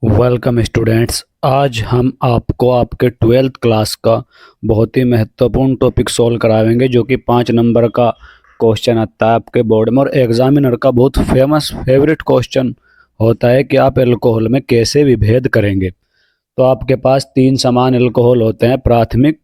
Welcome students. आज हम आपको आपके 12th क्लास का बहुत ही महत्वपूर्ण टॉपिक सॉल्व कराएंगे, जो कि 5 नंबर का क्वेश्चन आता है आपके बोर्ड में और एग्जामिनर का बहुत फेमस फेवरेट क्वेश्चन होता है कि आप अल्कोहल में कैसे विभेद करेंगे। तो आपके पास 3 समान अल्कोहल होते हैं, प्राथमिक,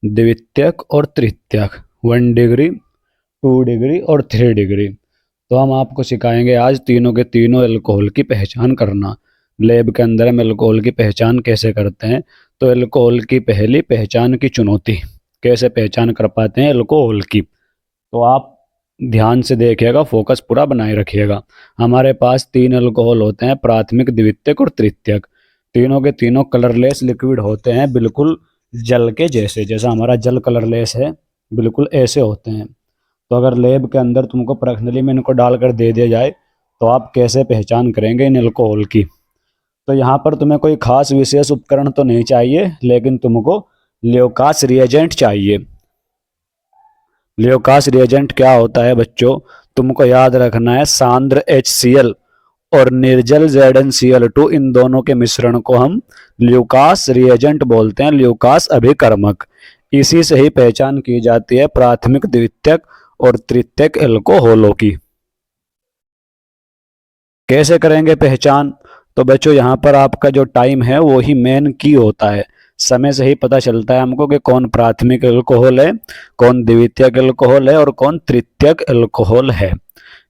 द्वितीयक और तृतीयक, 1 डिग्री, 2 डिग्री और 3 डिग्री। तो हम आपको सिखाएंगे आज तीनों के तीनों अल्कोहल की पहचान करना। लैब के अंदर हम अल्कोहल की पहचान कैसे करते हैं। तो अल्कोहल की पहली पहचान की चुनौती, कैसे पहचान कर पाते हैं अल्कोहल की। तो आप ध्यान से देखिएगा, फोकस पूरा बनाए रखिएगा। हमारे पास 3 अल्कोहल होते हैं, प्राथमिक, द्वितीयक और तृतीयक। तीनों के तीनों कलरलेस लिक्विड होते हैं, बिल्कुल जल के जैसे, जैसा हमारा जल कलरलेस है, बिल्कुल ऐसे होते हैं। तो अगर लैब के अंदर तुमको पर्सनली में इनको डालकर दे दिया जाए तो आप कैसे पहचान करेंगे इन अल्कोहल की। तो यहाँ पर तुम्हें कोई खास विशेष उपकरण तो नहीं चाहिए, लेकिन तुमको ल्यूकास रिएजेंट चाहिए। ल्यूकास रिएजेंट क्या होता है बच्चों, तुमको याद रखना है, सांद्र HCl और निर्जल ZnCl2, इन दोनों के मिश्रण को हम ल्यूकास रिएजेंट बोलते हैं, ल्यूकास अभिकर्मक। इसी से ही पहचान की जाती है प्राथमिक, द्वितीयक और तृतीयक अल्कोहलों की। कैसे करेंगे पहचान। तो बच्चों यहाँ पर आपका जो टाइम है वो ही मेन की होता है। समय से ही पता चलता है हमको कि कौन प्राथमिक अल्कोहल है, कौन द्वितीयक अल्कोहल है और कौन तृतीयक अल्कोहल है।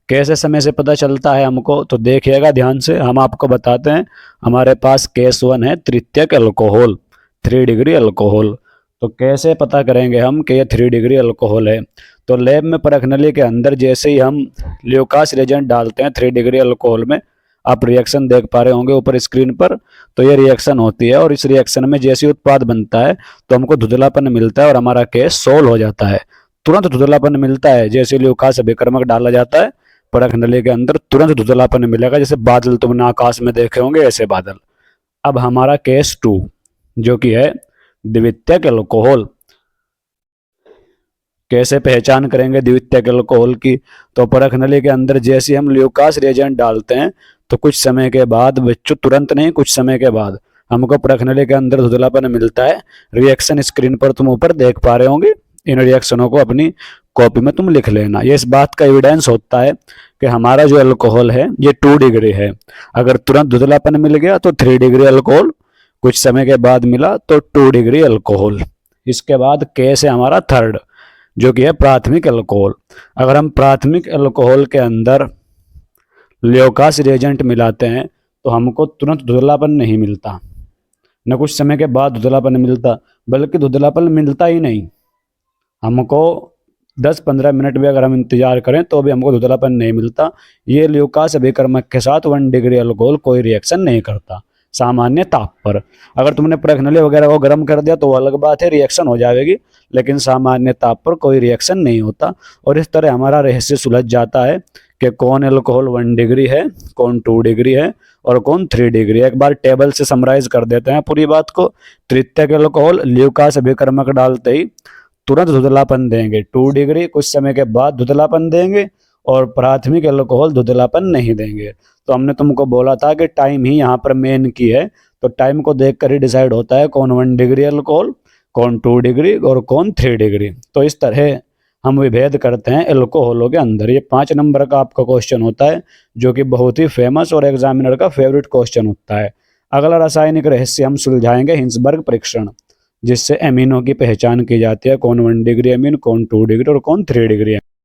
कैसे समय से पता चलता है हमको, तो देखिएगा ध्यान से, हम आपको बताते हैं। हमारे पास केस 1 है तृतीयक अल्कोहल, 3 डिग्री अल्कोहल। तो कैसे पता करेंगे हम कि ये 3 डिग्री अल्कोहल है। तो लैब में परखनली के अंदर जैसे ही हम ल्यूकास रिएजेंट डालते हैं 3 डिग्री अल्कोहल में, आप रिएक्शन देख पा रहे होंगे ऊपर स्क्रीन पर। तो ये रिएक्शन होती है और इस रिएक्शन में जैसे उत्पाद बनता है तो हमको धुंधलापन मिलता है और हमारा केस सोल्व हो जाता है। तुरंत धुंधलापन मिलता है, जैसे ल्यूकास अभिकर्मक डाला जाता है परख नली के अंदर, तुरंत धुंधलापन मिलेगा। जैसे बादल तुमने आकाश में देखे होंगे, ऐसे बादल। अब हमारा केस 2 जो कि है द्वितीयक अल्कोहल। कैसे पहचान करेंगे द्वितीयक अल्कोहल की। तो परख नली के अंदर जैसे हम ल्यूकास रिएजेंट डालते हैं तो कुछ समय के बाद, बच्चों तुरंत नहीं, कुछ समय के बाद हमको परख नली के अंदर धुंधलापन मिलता है। रिएक्शन स्क्रीन पर तुम ऊपर देख पा रहे होंगे। इन रिएक्शनों को अपनी कॉपी में तुम लिख लेना। ये इस बात का एविडेंस होता है कि हमारा जो अल्कोहल है ये 2 डिग्री है। अगर तुरंत धुंधलापन मिल गया तो 3 डिग्री अल्कोहल, कुछ समय के बाद मिला तो 2 डिग्री अल्कोहल। इसके बाद केस है हमारा थर्ड, जो कि है प्राथमिक अल्कोहल। अगर हम प्राथमिक अल्कोहल के अंदर ल्यूकास रिएजेंट मिलाते हैं तो हमको तुरंत धुंधलापन नहीं मिलता, न कुछ समय के बाद धुंधलापन मिलता, बल्कि धुंधलापन मिलता ही नहीं। हमको 10-15 मिनट भी अगर हम इंतजार करें तो भी हमको धुंधलापन नहीं मिलता। ये ल्यूकास अभिकर्मक के साथ 1 डिग्री अल्कोहल कोई रिएक्शन नहीं करता सामान्य ताप पर। अगर तुमने परखनली वगैरह को गर्म कर दिया तो वो अलग बात है, रिएक्शन हो जाएगी, लेकिन सामान्य ताप पर कोई रिएक्शन नहीं होता। और इस तरह हमारा रहस्य सुलझ जाता है कि कौन अल्कोहल 1 डिग्री है, कौन 2 डिग्री है और कौन 3 डिग्री है। एक बार टेबल से समराइज कर देते हैं पूरी बात को। तृतीयक अल्कोहल ल्यूकास अभिकर्मक डालते ही तुरंत धुंधलापन देंगे, 2 डिग्री, कुछ समय के बाद धुंधलापन देंगे, और प्राथमिक अल्कोहल धुंधलापन नहीं देंगे। तो हमने तुमको बोला था कि टाइम ही यहाँ पर मेन की है। तो टाइम को देखकर ही डिसाइड होता है कौन 1 डिग्री अल्कोहल, कौन 2 डिग्री और कौन 3 डिग्री। तो इस तरह हम विभेद करते हैं अल्कोहलों के अंदर। ये 5 नंबर का आपका क्वेश्चन होता है, जो कि बहुत ही फेमस और एग्जामिनर का फेवरेट क्वेश्चन होता है। अगला रासायनिक रहस्य हम सुलझाएंगे हिंसबर्ग परीक्षण, जिससे एमिनो की पहचान की जाती है, कौन 1 डिग्री एमिन, कौन 2 डिग्री और कौन 3 डिग्री।